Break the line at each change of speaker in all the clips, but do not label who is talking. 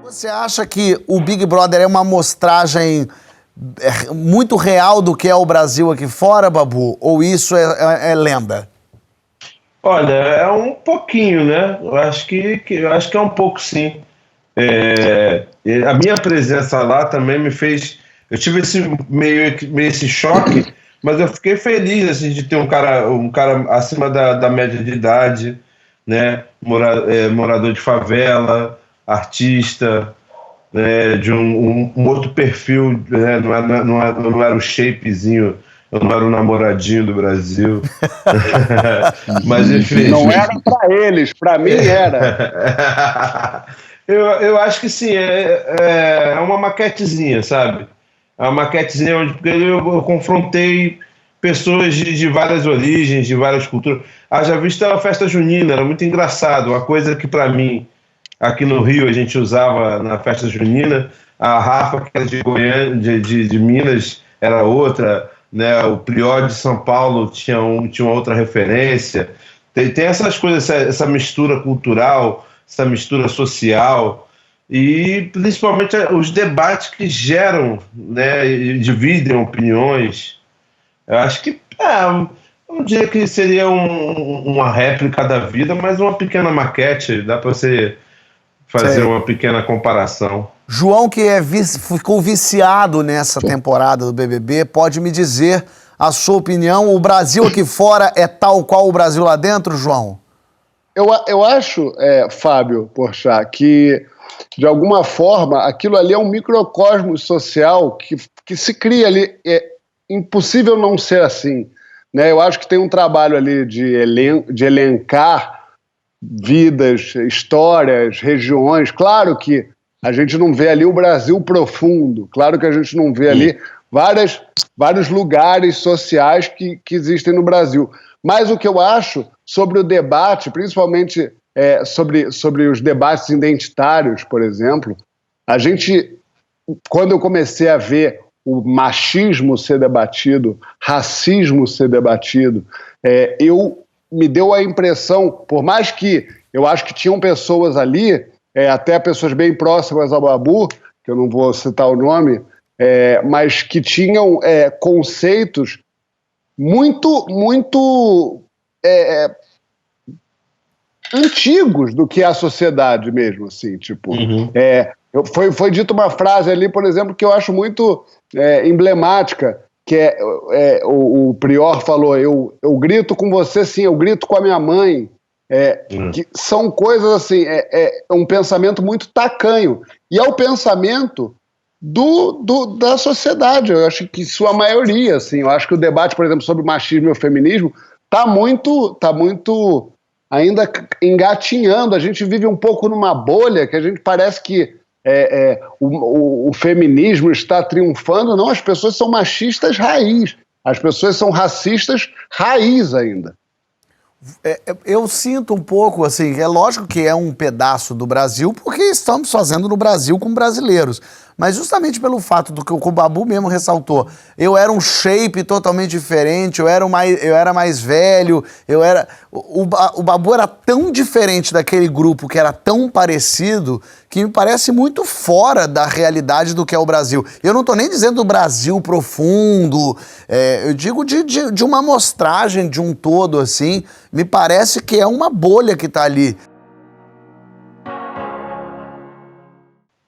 Você acha que o Big Brother é uma amostragem muito real do que é o Brasil aqui fora, Babu? Ou isso é lenda?
Olha, é um pouquinho, né? Eu acho que é um pouco, sim. A minha presença lá também me fez. Eu tive meio esse choque, mas eu fiquei feliz assim, de ter um cara acima da média de idade, né? Morador de favela, artista, né? De um outro perfil, né? Não era o shapezinho, eu não era o namoradinho do Brasil. Mas enfim.
Não era para eles, para mim era.
Eu acho que sim, é uma maquetezinha, sabe? É uma maquetezinha onde porque eu confrontei pessoas de várias origens, de várias culturas. Já visto a festa junina, era muito engraçado. Uma coisa que para mim, aqui no Rio, a gente usava na festa junina, a Rafa, que era de Goiânia, de Minas, era outra, né? O Prior de São Paulo tinha uma outra referência. Tem essas coisas, essa mistura cultural, essa mistura social e principalmente os debates que geram, né, e dividem opiniões. Eu acho que não diria que seria uma réplica da vida, mas uma pequena maquete, dá para você fazer uma pequena comparação.
João, que ficou viciado nessa temporada do BBB, pode me dizer a sua opinião? O Brasil aqui fora é tal qual o Brasil lá dentro, João?
Eu acho, Fábio Porchat, que de alguma forma aquilo ali é um microcosmo social que se cria ali. É impossível não ser assim, né? Eu acho que tem um trabalho ali de elencar vidas, histórias, regiões. Claro que a gente não vê ali o Brasil profundo, claro que a gente não vê ali vários lugares sociais que existem no Brasil. Mas o que eu acho sobre o debate, principalmente sobre os debates identitários, por exemplo, quando eu comecei a ver o machismo ser debatido, racismo ser debatido, me deu a impressão, por mais que eu acho que tinham pessoas ali, até pessoas bem próximas ao Babu, que eu não vou citar o nome, mas que tinham conceitos muito antigos do que é a sociedade mesmo, assim, tipo... Foi dita uma frase ali, por exemplo, que eu acho muito emblemática, que o Prior falou, eu grito com você, sim, eu grito com a minha mãe, que são coisas assim, um pensamento muito tacanho, e é o pensamento da sociedade. Eu acho que sua maioria, assim, eu acho que o debate, por exemplo, sobre machismo e o feminismo tá muito ainda engatinhando. A gente vive um pouco numa bolha que a gente parece que o feminismo está triunfando. Não, as pessoas são machistas raiz, as pessoas são racistas raiz ainda.
Eu sinto um pouco, assim, é lógico que é um pedaço do Brasil, porque estamos fazendo no Brasil com brasileiros, mas justamente pelo fato do que o Babu mesmo ressaltou, eu era um shape totalmente diferente, eu era mais velho, o Babu era tão diferente daquele grupo que era tão parecido, que me parece muito fora da realidade do que é o Brasil. Eu não estou nem dizendo do Brasil profundo, eu digo de uma amostragem de um todo, assim. Me parece que é uma bolha que está ali.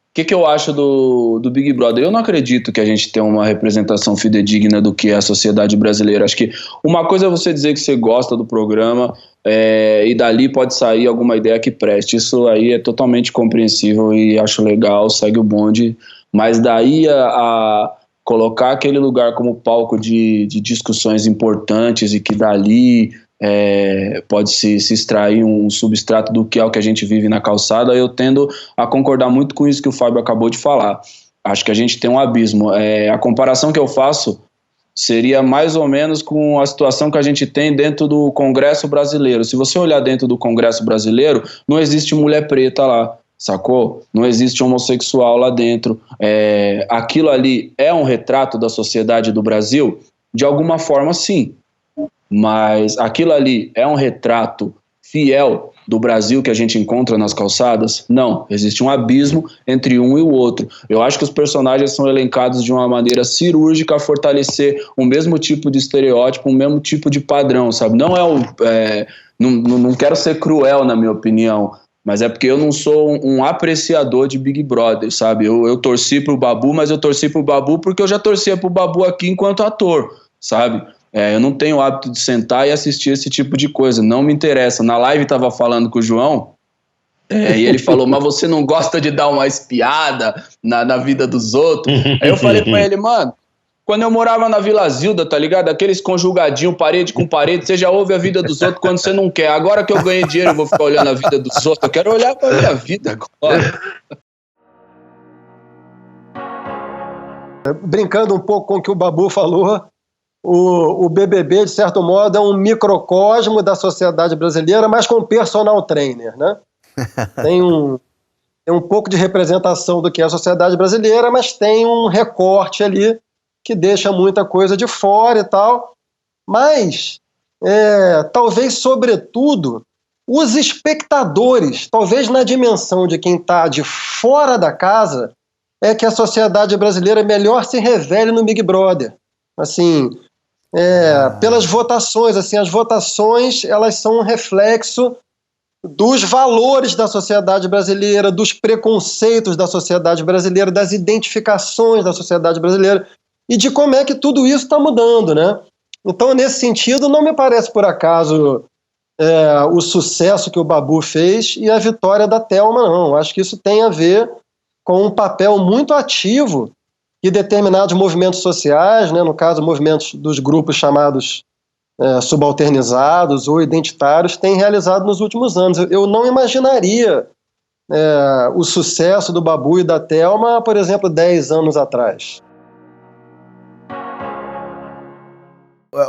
O que eu acho do Big Brother? Eu não acredito que a gente tenha uma representação fidedigna do que é a sociedade brasileira. Acho que uma coisa é você dizer que você gosta do programa e dali pode sair alguma ideia que preste. Isso aí é totalmente compreensível e acho legal, segue o bonde. Mas daí a colocar aquele lugar como palco de discussões importantes e que dali... pode se extrair um substrato do que é o que a gente vive na calçada, eu tendo a concordar muito com isso que o Fábio acabou de falar. Acho que a gente tem um abismo. A comparação que eu faço seria mais ou menos com a situação que a gente tem dentro do Congresso brasileiro. Se você olhar dentro do Congresso brasileiro, não existe mulher preta lá, sacou? Não existe homossexual lá dentro. Aquilo ali é um retrato da sociedade do Brasil? De alguma forma, sim. Mas aquilo ali é um retrato fiel do Brasil que a gente encontra nas calçadas? Não, existe um abismo entre um e o outro. Eu acho que os personagens são elencados de uma maneira cirúrgica a fortalecer o mesmo tipo de estereótipo, o mesmo tipo de padrão, sabe? Não não quero ser cruel, na minha opinião, mas é porque eu não sou um apreciador de Big Brother, sabe? Eu torci pro Babu, mas eu torci pro Babu porque eu já torcia pro Babu aqui enquanto ator, sabe? Eu não tenho o hábito de sentar e assistir esse tipo de coisa, não me interessa. Na live tava falando com o João, e ele falou, mas você não gosta de dar uma espiada na vida dos outros? Aí eu falei pra ele, mano, quando eu morava na Vila Zilda, tá ligado? Aqueles conjugadinhos, parede com parede, você já ouve a vida dos outros quando você não quer. Agora que eu ganhei dinheiro, eu vou ficar olhando a vida dos outros. Eu quero olhar pra minha vida agora.
Brincando um pouco com o que o Babu falou, o BBB, de certo modo, é um microcosmo da sociedade brasileira, mas com personal trainer, né? Tem um pouco de representação do que é a sociedade brasileira, mas tem um recorte ali que deixa muita coisa de fora e tal. Mas, talvez, sobretudo, os espectadores, talvez na dimensão de quem está de fora da casa, é que a sociedade brasileira melhor se revele no Big Brother. Assim, pelas votações, assim, as votações, elas são um reflexo dos valores da sociedade brasileira, dos preconceitos da sociedade brasileira, das identificações da sociedade brasileira e de como é que tudo isso está mudando, né? Então, nesse sentido, não me parece por acaso o sucesso que o Babu fez e a vitória da Thelma, não. Acho que isso tem a ver com um papel muito ativo que determinados movimentos sociais, né, no caso, movimentos dos grupos chamados subalternizados ou identitários, têm realizado nos últimos anos. Eu não imaginaria o sucesso do Babu e da Thelma, por exemplo, 10 anos atrás.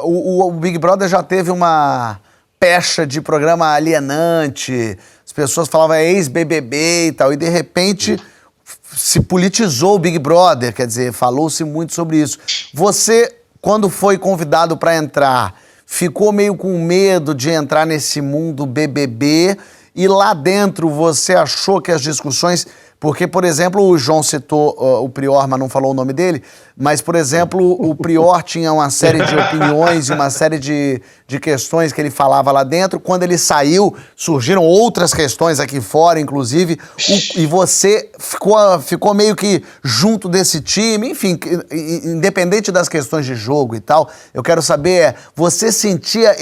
O Big Brother já teve uma pecha de programa alienante, as pessoas falavam ex-BBB e tal, e de repente se politizou o Big Brother, quer dizer, falou-se muito sobre isso. Você, quando foi convidado para entrar, ficou meio com medo de entrar nesse mundo BBB e lá dentro você achou que as discussões... Porque, por exemplo, o João citou o Prior, mas não falou o nome dele, mas, por exemplo, o Prior tinha uma série de opiniões e uma série de questões que ele falava lá dentro. Quando ele saiu, surgiram outras questões aqui fora, inclusive, e você ficou meio que junto desse time, enfim, independente das questões de jogo e tal. Eu quero saber, você sentia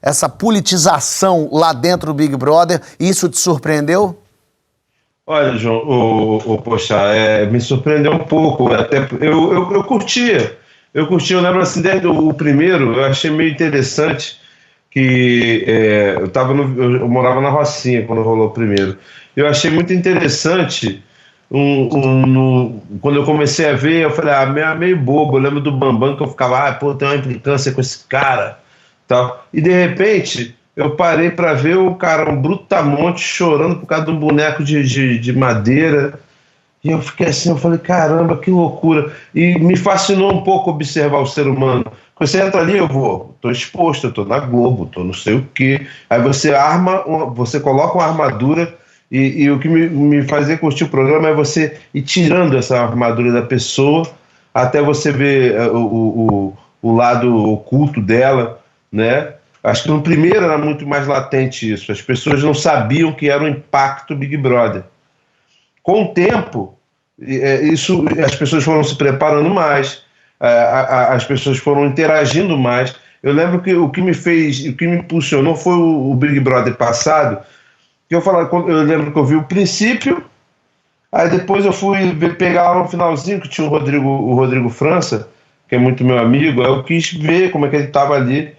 essa politização lá dentro do Big Brother? Isso te surpreendeu?
Olha, João, poxa, me surpreendeu um pouco. Até eu curtia. Eu lembro assim, desde o primeiro, eu achei meio interessante que eu morava na Rocinha quando rolou o primeiro. Eu achei muito interessante, quando eu comecei a ver, eu falei, meio bobo. Eu lembro do Bambam, que eu ficava, tem uma implicância com esse cara. Tal. E de repente... eu parei para ver o cara, um brutamonte, chorando por causa de um boneco de madeira. E eu fiquei assim, eu falei, caramba, que loucura. E me fascinou um pouco observar o ser humano. Você entra ali, estou exposto, eu estou na Globo, estou não sei o quê. Aí você coloca uma armadura e o que me fazia curtir o programa é você ir tirando essa armadura da pessoa até você ver o lado oculto dela, né? Acho que no primeiro era muito mais latente isso. As pessoas não sabiam que era o impacto Big Brother. Com o tempo, as pessoas foram se preparando mais, as pessoas foram interagindo mais. Eu lembro que o que me impulsionou foi o Big Brother passado, que eu lembro que eu vi o princípio, aí depois eu fui pegar lá no finalzinho, que tinha o Rodrigo França, que é muito meu amigo, aí eu quis ver como é que ele estava ali.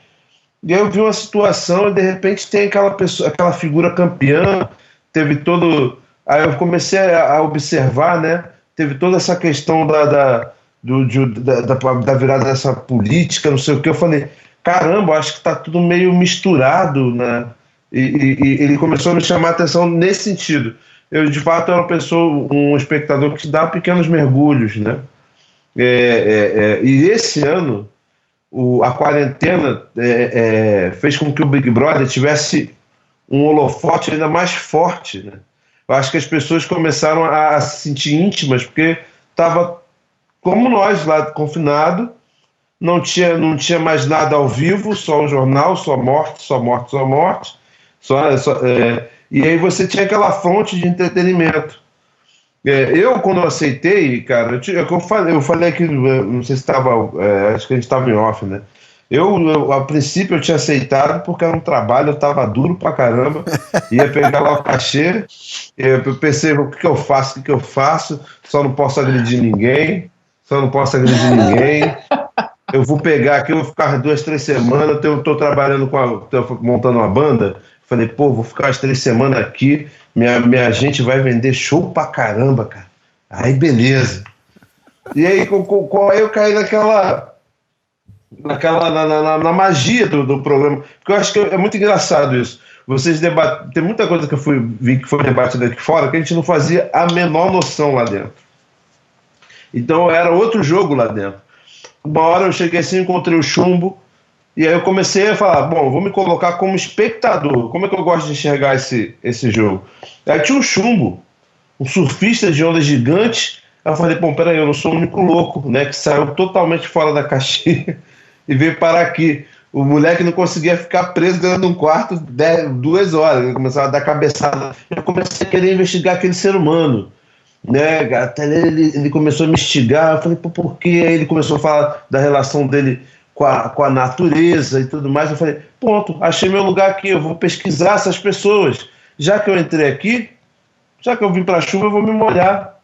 E aí eu vi uma situação e de repente tem aquela figura campeã, teve todo... Aí eu comecei a observar, né? Teve toda essa questão da virada dessa política, não sei o que. Eu falei, caramba, acho que tá tudo meio misturado, né? E ele começou a me chamar a atenção nesse sentido. Eu, de fato, era um espectador que dá pequenos mergulhos, né? E esse ano... a quarentena fez com que o Big Brother tivesse um holofote ainda mais forte, né? Eu acho que as pessoas começaram a se sentir íntimas, porque estava como nós lá, confinado, não tinha mais nada ao vivo, só um jornal, só morte, só morte, só morte. E aí você tinha aquela fonte de entretenimento. Eu, quando eu aceitei, cara, eu falei aqui, não sei se estava, acho que a gente estava em off, né? A princípio, eu tinha aceitado porque era um trabalho, eu estava duro pra caramba, ia pegar lá o cachê, eu pensei, o que eu faço, só não posso agredir ninguém, eu vou pegar aqui, eu vou ficar 2, 3 semanas, eu estou trabalhando montando uma banda, falei, pô, vou ficar as 3 semanas aqui, minha gente vai vender show pra caramba, cara, aí beleza. E aí eu caí na magia do programa, porque eu acho que é muito engraçado isso. Vocês debatem, tem muita coisa que eu vi que foi debatida aqui fora que a gente não fazia a menor noção lá dentro. Então era outro jogo lá dentro. Uma hora eu cheguei assim, encontrei o Chumbo, e aí eu comecei a falar, bom, vou me colocar como espectador, como é que eu gosto de enxergar esse jogo? Aí tinha um Chumbo, um surfista de ondas gigantes. Aí eu falei, bom, peraí, eu não sou o único louco, né, que saiu totalmente fora da caixinha e veio parar aqui. O moleque não conseguia ficar preso dentro de um quarto 2 horas, ele começava a dar cabeçada. Eu comecei a querer investigar aquele ser humano, né? Até ele começou a me instigar. Eu falei, por quê? Aí ele começou a falar da relação dele com a natureza e tudo mais. Eu falei, ponto, achei meu lugar aqui, eu vou pesquisar essas pessoas. Já que eu entrei aqui, já que eu vim para a chuva, eu vou me molhar.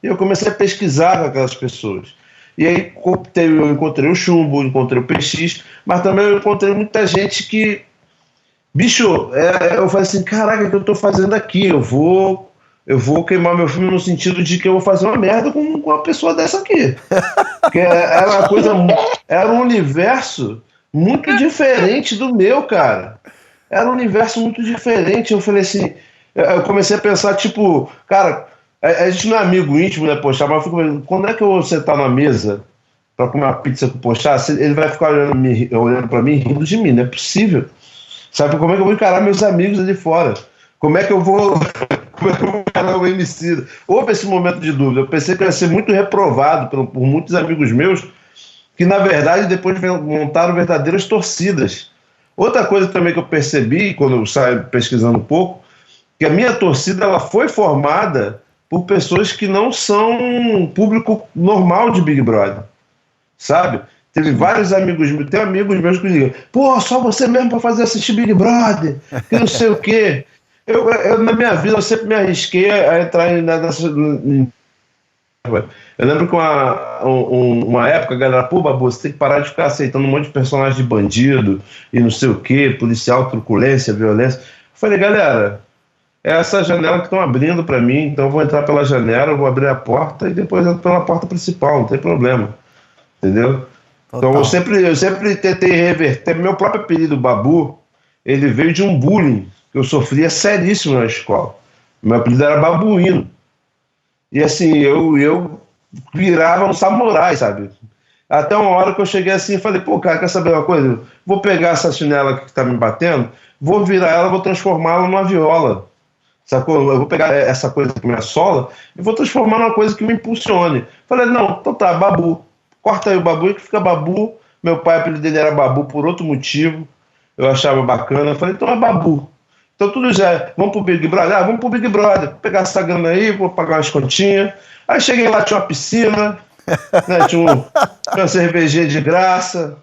E eu comecei a pesquisar com aquelas pessoas. E aí eu encontrei o Chumbo, encontrei o PX, mas também eu encontrei muita gente que... Bicho, eu falei assim, caraca, o que eu tô fazendo aqui? Eu vou queimar meu filme no sentido de que eu vou fazer uma merda com uma pessoa dessa aqui. Porque era um universo muito diferente do meu, cara. Era um universo muito diferente. Eu falei assim, eu comecei a pensar, tipo, cara... A gente não é amigo íntimo, né, Pochá? Mas eu fico pensando, quando é que eu vou sentar na mesa pra comer uma pizza com o Pochá? Ele vai ficar olhando pra mim, rindo de mim, não é possível. Sabe como é que eu vou encarar meus amigos ali fora? Como é que eu vou encarar o Emicida? Houve esse momento de dúvida. Eu pensei que eu ia ser muito reprovado por muitos amigos meus, que na verdade depois montaram verdadeiras torcidas. Outra coisa também que eu percebi, quando eu saio pesquisando um pouco, que a minha torcida ela foi formada por pessoas que não são público normal de Big Brother, sabe? Teve vários amigos meus, tem amigos meus que dizem, pô, só você mesmo para fazer assistir Big Brother, que não sei o quê. Eu, na minha vida, eu sempre me arrisquei a entrar nessa... Eu lembro que uma época, a galera, pô, Babu, você tem que parar de ficar aceitando um monte de personagem de bandido e não sei o quê, policial, truculência, violência. Eu falei, galera... É essa janela que estão abrindo para mim, então eu vou entrar pela janela, eu vou abrir a porta e depois entro pela porta principal, não tem problema, entendeu? Total. Então eu sempre tentei reverter. Meu próprio apelido Babu, ele veio de um bullying que eu sofria seríssimo na escola. Meu apelido era Babuíno. E assim, eu virava um samurai, sabe? Até uma hora que eu cheguei assim e falei, pô, cara, quer saber uma coisa? Vou pegar essa chinela que tá me batendo, vou virar ela, vou transformá-la numa viola. Sacou? Eu vou pegar essa coisa que me assola e vou transformar numa coisa que me impulsione. Falei, não, então tá, Babu. Corta aí o Babu e que fica Babu. Meu pai, o apelido dele era Babu por outro motivo. Eu achava bacana. Falei, então é Babu. Então tudo já é. Vamos pro Big Brother? Ah, vamos pro Big Brother. Vou pegar essa grana aí, vou pagar umas continhas. Aí cheguei lá, tinha uma piscina, né, tinha uma cervejinha de graça.